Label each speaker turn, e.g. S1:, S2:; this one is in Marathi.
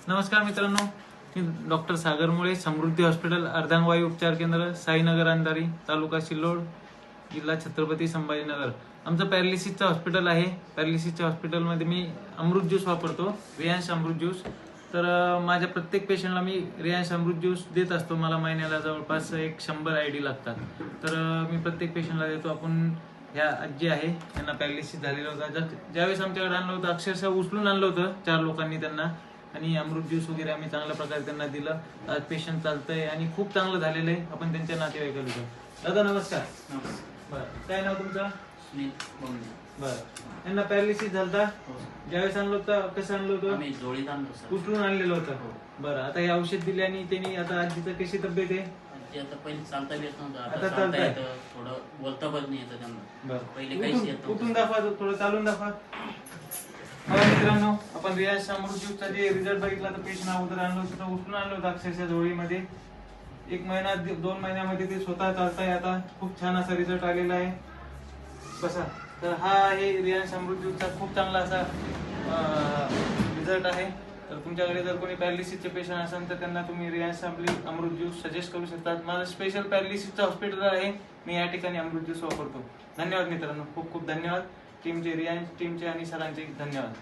S1: नमस्कार मित्रांनो, मी डॉक्टर सागर मुळे, समृद्धी हॉस्पिटल, अर्धांगवायू उपचार केंद्र, साईनगर अंधारी, तालुका सिल्लोड, जिल्हा छत्रपती संभाजीनगर. आमचं पॅरालिसिसचं हॉस्पिटल आहे. पॅरालिसिसच्या हॉस्पिटलमध्ये मी अमृत ज्यूस वापरतो, रियांश अमृत ज्यूस. तर माझ्या प्रत्येक पेशंटला मी रियांश अमृत ज्यूस देत असतो. मला महिन्याला जवळपास 100 ID लागतात. तर मी प्रत्येक पेशंटला देतो. आपण ह्या आजी आहे, त्यांना पॅरालिसिस झालेलं होतं. ज्यावेळेस आमच्याकडे आणलं होतं, अक्षरशः उचलून आणलं होतं 4 लोकांनी त्यांना, आणि अमृत ज्यूस वगैरे आम्ही चांगल्या प्रकारे त्यांना दिलं. आज पेशंट चालतंय आणि खूप चांगलं झालेलं आहे. आपण त्यांच्या नातेवाईकाला देतो. दादा नमस्कार. बरं, काय नाव तुमचं?
S2: सुनील बोंडे.
S1: बरं, यांना पॅरालिसिस झालता. ज्यावेळेस आणलं होतं, कसं आणलं होतं?
S2: आम्ही जोडीत आणलो सर.
S1: उचलून आणलेलं होतं. बरं, आता हे औषध दिले आणि त्यांनी, आता आजीचं कशी तब्येत आहे?
S2: आजी आता पहिले चालता येत नव्हतं,
S1: आता
S2: आता
S1: चालता
S2: चालता येतं, थोडं बोलता पण नाही येतं त्यांना.
S1: बरं,
S2: पहिले काहीच येत
S1: उठून
S2: नव्हतं.
S1: दाखवा, थोडं चालून दाखवा. बघा मित्रांनो, आपण रियांश अमृत ज्यूसचा जे रिझल्ट बघितला, तर पेशंट अगोदर आणलं होतं, उचलून आणलं होतं अक्षरशः जोडीमध्ये. 1 महिना 2 महिन्यामध्ये ते स्वतः चालताय. आता खूप छान असा रिझल्ट आलेला आहे. बसा. तर हा आहे रियांश अमृत ज्यूसचा खूप चांगला असा रिझल्ट आहे. तर तुमच्याकडे जर कोणी पॅरालिसिसचे पेशंट असेल तर त्यांना तुम्ही रियांश अमृत ज्यूस सजेस्ट करू शकता. माझं स्पेशल पॅरालिसिसचं हॉस्पिटल आहे. मी या ठिकाणी अमृत ज्यूस वापरतो. धन्यवाद मित्रांनो, खूप खूप धन्यवाद टीमचे, रियांश टीमचे आणि सरांचे धन्यवाद.